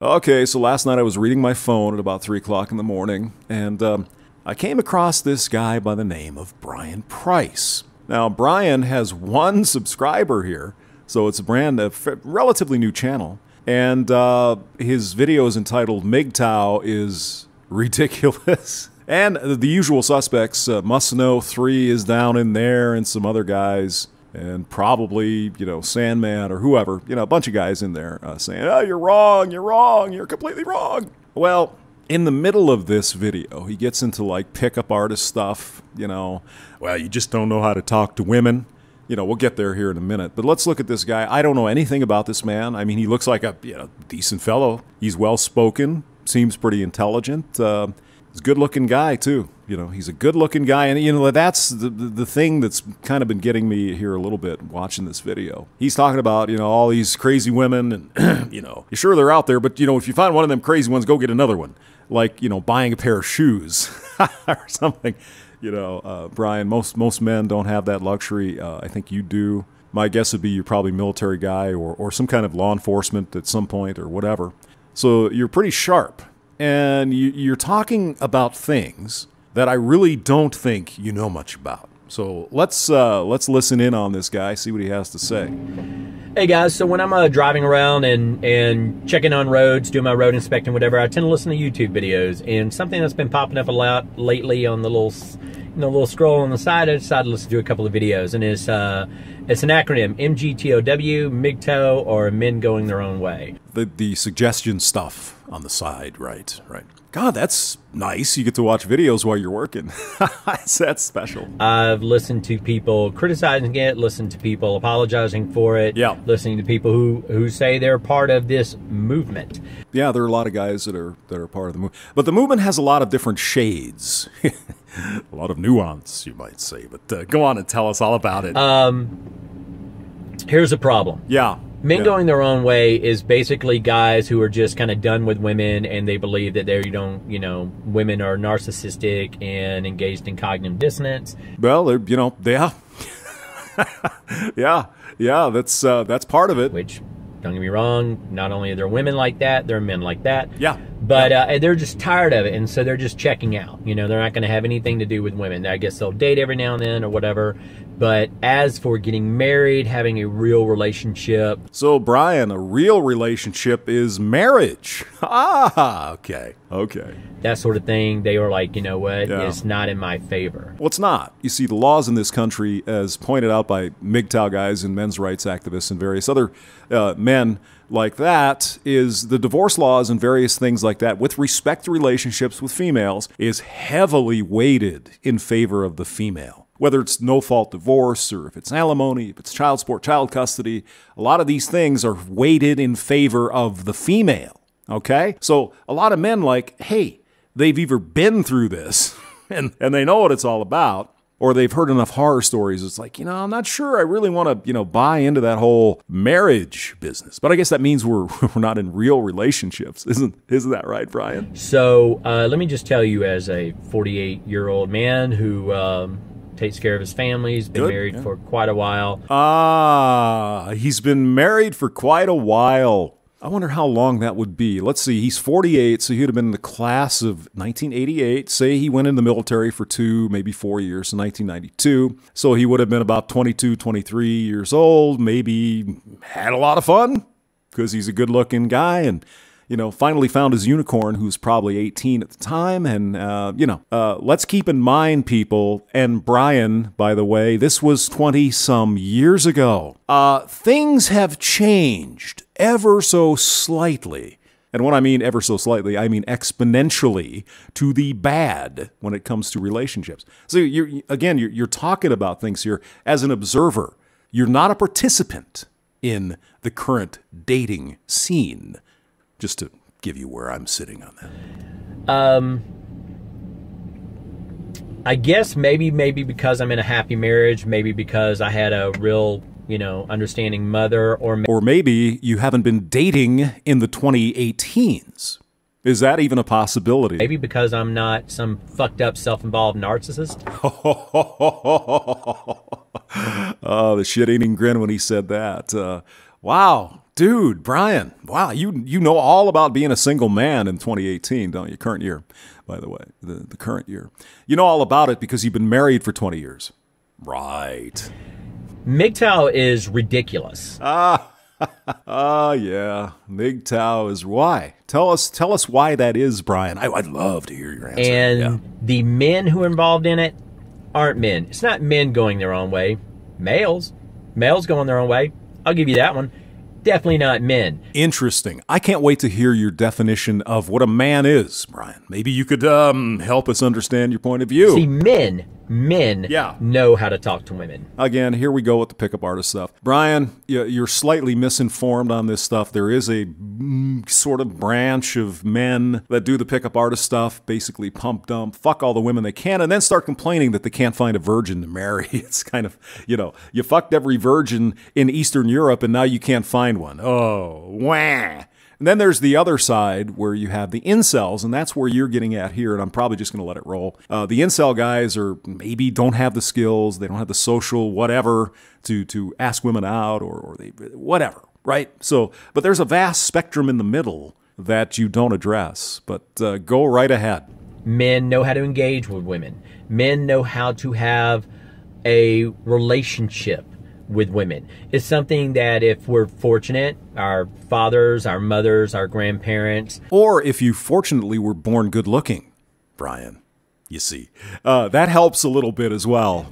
Okay, so last night I was reading my phone at about 3 o'clock in the morning, and I came across this guy by the name of Brian Price. Now, Brian has 1 subscriber here, so it's a relatively new channel, and his video is entitled MGTOW is ridiculous. And the usual suspects, Must Know 3 is down in there, and some other guys, and probably, you know, Sandman or whoever, you know, a bunch of guys in there saying, oh, you're wrong, you're completely wrong. Well, in the middle of this video, he gets into like pickup artist stuff, you know, well, you just don't know how to talk to women. You know, we'll get there here in a minute, but let's look at this guy. I don't know anything about this man. I mean, he looks like a decent fellow. He's well-spoken, seems pretty intelligent. He's a good-looking guy, too. You know, he's a good-looking guy, and, you know, that's the thing that's kind of been getting me here a little bit watching this video. He's talking about, you know, all these crazy women, and, you know, you're sure they're out there, but, you know, if you find one of them crazy ones, go get another one. Like, you know, buying a pair of shoes or something. You know, Brian, most men don't have that luxury. I think you do. My guess would be you're probably a military guy or some kind of law enforcement at some point or whatever. So you're pretty sharp. And you're talking about things that I really don't think you know much about. So let's listen in on this guy, see what he has to say. Hey guys, so when I'm driving around and checking on roads, doing my road inspecting, whatever, I tend to listen to YouTube videos. And something that's been popping up a lot lately on the little scroll on the side, I decided to listen to a couple of videos, and it's an acronym: MGTOW, MGTOW, or Men Going Their Own Way. The suggestion stuff on the side, right. God, that's nice. You get to watch videos while you're working. That's special. I've listened to people criticizing it, listened to people apologizing for it, listening to people who say they're part of this movement. Yeah, there are a lot of guys that are part of the movement. But the movement has a lot of different shades. A lot of nuance, you might say. But go on and tell us all about it. Here's a problem. Yeah. Men going their own way is basically guys who are just kind of done with women, and they believe that women are narcissistic and engaged in cognitive dissonance. Well, yeah, that's part of it. Which, don't get me wrong, not only are there women like that, there are men like that. Yeah. But they're just tired of it, and so they're just checking out. You know, they're not going to have anything to do with women. I guess they'll date every now and then or whatever. But as for getting married, having a real relationship. So, Brian, a real relationship is marriage. Ah, okay. That sort of thing, they were like, you know what, it's not in my favor. Well, it's not. You see, the laws in this country, as pointed out by MGTOW guys and men's rights activists and various other men like that, is the divorce laws and various things like that, with respect to relationships with females, is heavily weighted in favor of the female. Whether it's no-fault divorce or if it's alimony, if it's child support, child custody, a lot of these things are weighted in favor of the female, okay? So a lot of men like, hey, they've either been through this and they know what it's all about, or they've heard enough horror stories. It's like, you know, I'm not sure I really want to, buy into that whole marriage business. But I guess that means we're not in real relationships. Isn't that right, Brian? So let me just tell you, as a 48-year-old man who takes care of his family. He's been married for quite a while. Ah, he's been married for quite a while. I wonder how long that would be. Let's see, he's 48, so he'd have been in the class of 1988. Say he went in the military for 2, maybe 4 years, in 1992. So he would have been about 22, 23 years old, maybe had a lot of fun because he's a good-looking guy and finally found his unicorn, who's probably 18 at the time. And, let's keep in mind, people, and Brian, by the way, this was 20-some years ago. Things have changed ever so slightly. And when I mean ever so slightly, I mean exponentially to the bad when it comes to relationships. So, you're talking about things here as an observer. You're not a participant in the current dating scene. Just to give you where I'm sitting on that. I guess maybe because I'm in a happy marriage, maybe because I had a real, understanding mother, or maybe you haven't been dating in the 2018s. Is that even a possibility? Maybe because I'm not some fucked up, self-involved narcissist. Oh, the shit-eating grin when he said that. Wow. Dude, Brian, wow, you know all about being a single man in 2018, don't you? Current year, by the way, the current year. You know all about it because you've been married for 20 years. Right. MGTOW is ridiculous. Yeah. MGTOW is why. Tell us why that is, Brian. I'd love to hear your answer. And the men who are involved in it aren't men. It's not men going their own way. Males going their own way. I'll give you that one. Definitely not men. Interesting. I can't wait to hear your definition of what a man is, Brian. Maybe you could help us understand your point of view. See, men know how to talk to women. Again, here we go with the pickup artist stuff. Brian, you're slightly misinformed on this stuff. There is a sort of branch of men that do the pickup artist stuff, basically pump dump, fuck all the women they can, and then start complaining that they can't find a virgin to marry. It's kind of, you fucked every virgin in Eastern Europe and now you can't find one. Oh, wah. And then there's the other side where you have the incels, and that's where you're getting at here, and I'm probably just going to let it roll. The incel guys maybe don't have the skills, they don't have the social whatever to ask women out or they whatever, right? So, but there's a vast spectrum in the middle that you don't address, but go right ahead. Men know how to engage with women. Men know how to have a relationship with women. It's something that if we're fortunate, our fathers, our mothers, our grandparents. Or if you fortunately were born good looking, Brian, you see. That helps a little bit as well.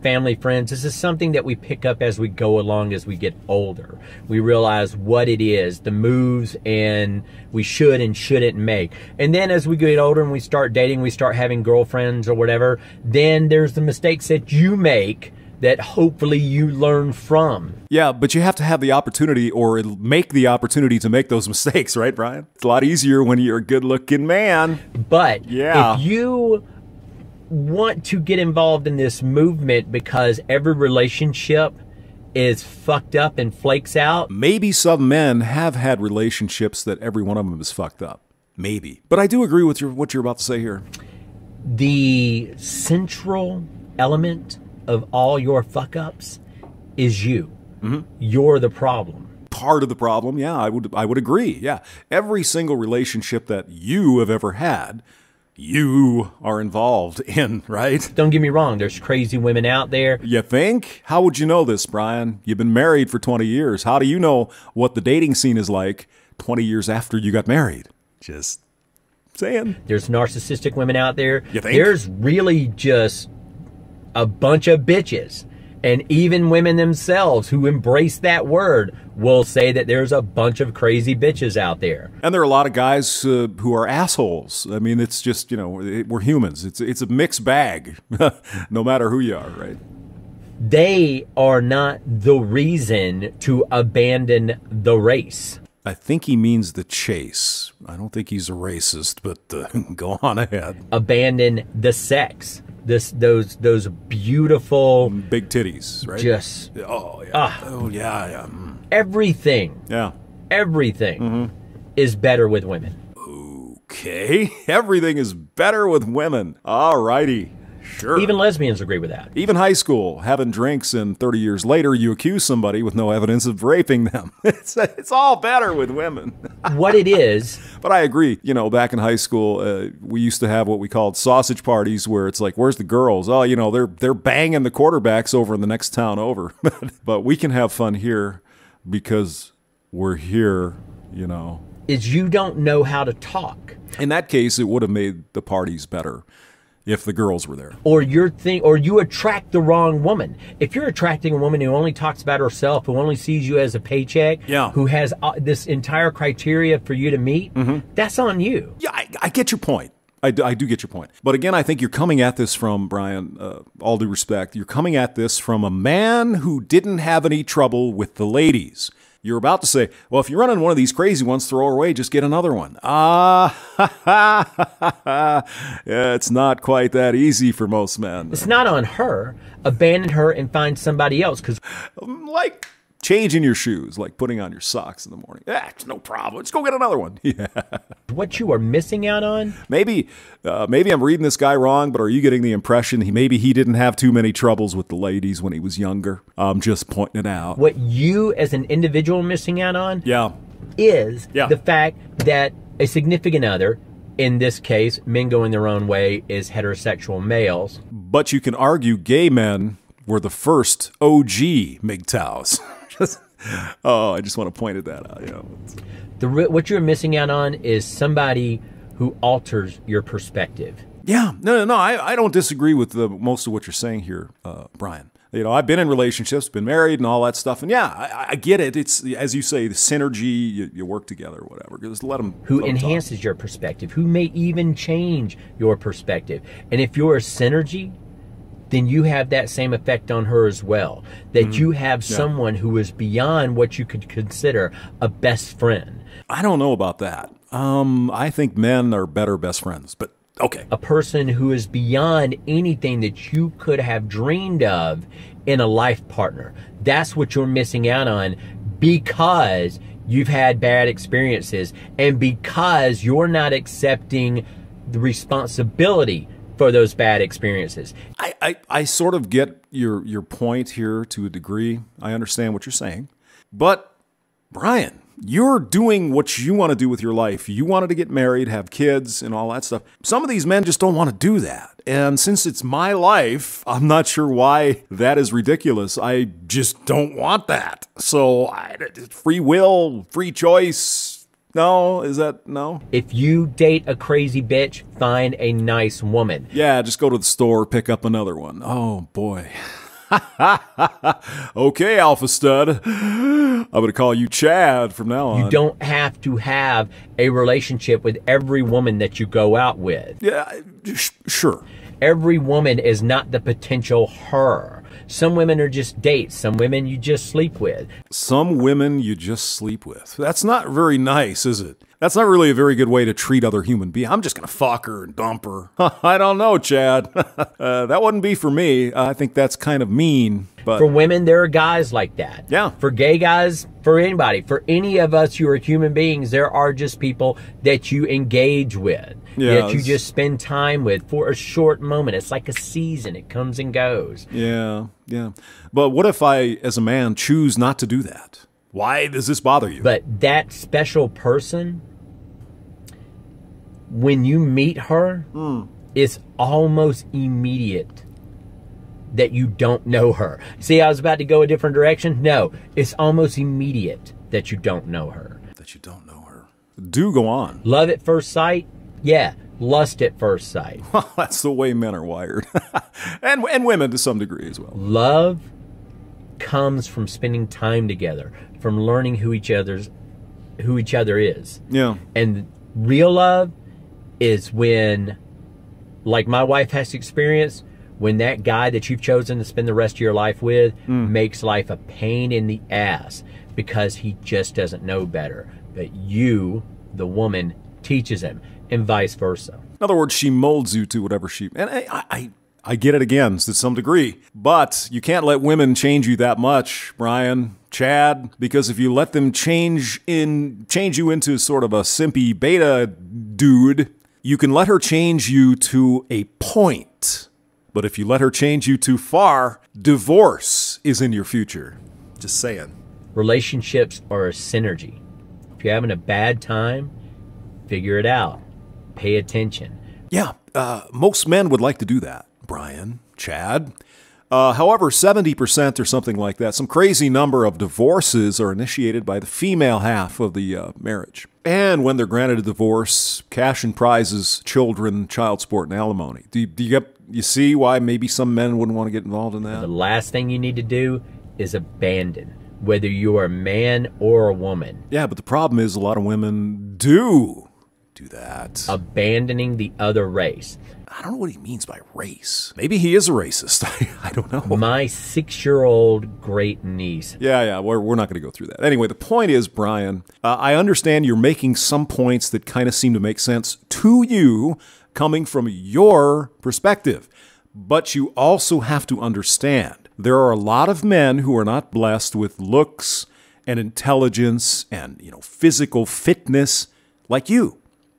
Family, friends, this is something that we pick up as we go along as we get older. We realize what it is, the moves and we should and shouldn't make. And then as we get older and we start dating, we start having girlfriends or whatever, then there's the mistakes that you make that hopefully you learn from. Yeah, but you have to have the opportunity or make the opportunity to make those mistakes, right, Brian? It's a lot easier when you're a good-looking man. But if you want to get involved in this movement because every relationship is fucked up and flakes out. Maybe some men have had relationships that every one of them is fucked up. Maybe. But I do agree with what you're about to say here. The central element of all your fuck-ups is you. Mm-hmm. You're the problem. Part of the problem, yeah, I would agree, yeah. Every single relationship that you have ever had, you are involved in, right? Don't get me wrong, there's crazy women out there. You think? How would you know this, Brian? You've been married for 20 years. How do you know what the dating scene is like 20 years after you got married? Just saying. There's narcissistic women out there. You think? There's really just a bunch of bitches. And even women themselves who embrace that word will say that there's a bunch of crazy bitches out there. And there are a lot of guys who are assholes. I mean, it's just, we're humans. It's a mixed bag, no matter who you are, right? They are not the reason to abandon the race. I think he means the chase. I don't think he's a racist, but go on ahead. Abandon the sex. Those beautiful big titties, right? Just yeah. Everything. Yeah. Everything is better with women. Okay. Everything is better with women. All righty. Sure. Even lesbians agree with that. Even high school, having drinks, and 30 years later, you accuse somebody with no evidence of raping them. It's all better with women. What it is. But I agree. Back in high school, we used to have what we called sausage parties where it's like, where's the girls? Oh, they're banging the quarterbacks over in the next town over. But we can have fun here because we're here, Is you don't know how to talk. In that case, it would have made the parties better if the girls were there. Or you attract the wrong woman. If you're attracting a woman who only talks about herself, who only sees you as a paycheck, who has this entire criteria for you to meet, that's on you. Yeah, I get your point. I do get your point. But again, I think you're coming at this from, Brian, all due respect, you're coming at this from a man who didn't have any trouble with the ladies. You're about to say, well, if you're running one of these crazy ones, throw her away, just get another one. Yeah, it's not quite that easy for most men. It's not on her. Abandon her and find somebody else. Like changing your shoes, like putting on your socks in the morning. It's no problem. Let's go get another one. Yeah. What you are missing out on? Maybe I'm reading this guy wrong, but are you getting the impression maybe he didn't have too many troubles with the ladies when he was younger? I'm just pointing it out. What you as an individual are missing out on is Yeah. the fact that a significant other, in this case, men going their own way, is heterosexual males. But you can argue gay men were the first OG MGTOWs. I just want to point at that out. What you're missing out on is somebody who alters your perspective. Yeah, no. I don't disagree with most of what you're saying here, Brian. I've been in relationships, been married, and all that stuff, and yeah, I get it. It's, as you say, the synergy. You work together, or whatever. Just let them. Who enhances your perspective? Who may even change your perspective? And if you're a synergy, then you have that same effect on her as well. That you have someone who is beyond what you could consider a best friend. I don't know about that. I think men are better best friends, but okay. A person who is beyond anything that you could have dreamed of in a life partner. That's what you're missing out on because you've had bad experiences and because you're not accepting the responsibility for those bad experiences. I sort of get your point here to a degree. I understand what you're saying. But, Brian, you're doing what you want to do with your life. You wanted to get married, have kids, and all that stuff. Some of these men just don't want to do that. And since it's my life, I'm not sure why that is ridiculous. I just don't want that. So, free will, free choice. No, is that no? If you date a crazy bitch, find a nice woman. Yeah, just go to the store, pick up another one. Oh, boy. Okay, Alpha Stud. I'm going to call you Chad from now on. You don't have to have a relationship with every woman that you go out with. Yeah, sure. Every woman is not the potential her. Some women are just dates. Some women you just sleep with. Some women you just sleep with. That's not very nice, is it? That's not really a very good way to treat other human beings. I'm just going to fuck her and dump her. I don't know, Chad. That wouldn't be for me. I think that's kind of mean. But for women, there are guys like that. Yeah. For gay guys, for anybody, for any of us who are human beings, there are just people that you engage with. Yeah, that you just spend time with for a short moment. It's like a season. It comes and goes. Yeah. But what if I, as a man, choose not to do that? Why does this bother you? But that special person, when you meet her, it's almost immediate that you don't know her. See, I was about to go a different direction. No, it's almost immediate that you don't know her. That you don't know her. Do go on. Love at first sight? Yeah. Lust at first sight. Well, that's the way men are wired. and women to some degree as well. Love comes from spending time together, from learning who each other is. Yeah. And real love is when, like my wife has experienced, when that guy that you've chosen to spend the rest of your life with makes life a pain in the ass because he just doesn't know better. But you, the woman, teaches him, and vice versa. In other words, she molds you to whatever she... And I get it again to some degree, but you can't let women change you that much, Brian, Chad, because if you let them change you into sort of a simpy beta dude, you can let her change you to a point. But if you let her change you too far, divorce is in your future. Just saying. Relationships are a synergy. If you're having a bad time, figure it out. Pay attention. Yeah, most men would like to do that, Brian, Chad. However, 70% or something like that, some crazy number of divorces are initiated by the female half of the marriage. And when they're granted a divorce, cash and prizes, children, child support, and alimony. Do you see why maybe some men wouldn't want to get involved in that? The last thing you need to do is abandon, whether you're a man or a woman. Yeah, but the problem is a lot of women do that. Abandoning the other race. I don't know what he means by race. Maybe he is a racist. I don't know. My 6-year-old great niece. Yeah, we're not going to go through that. Anyway, the point is, Brian, I understand you're making some points that kind of seem to make sense to you coming from your perspective. But you also have to understand there are a lot of men who are not blessed with looks and intelligence and, physical fitness like you.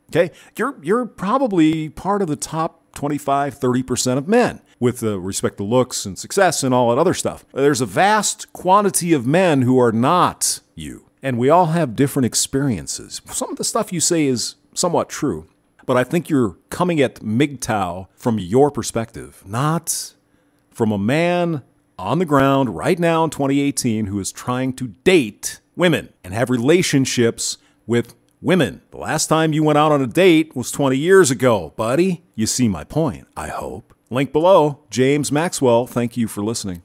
Okay? You're probably part of the top 25, 30% of men with respect to looks and success and all that other stuff. There's a vast quantity of men who are not you. And we all have different experiences. Some of the stuff you say is somewhat true, but I think you're coming at MGTOW from your perspective, not from a man on the ground right now in 2018 who is trying to date women and have relationships with women. The last time you went out on a date was 20 years ago, buddy. You see my point, I hope. Link below. James Maxwell, thank you for listening.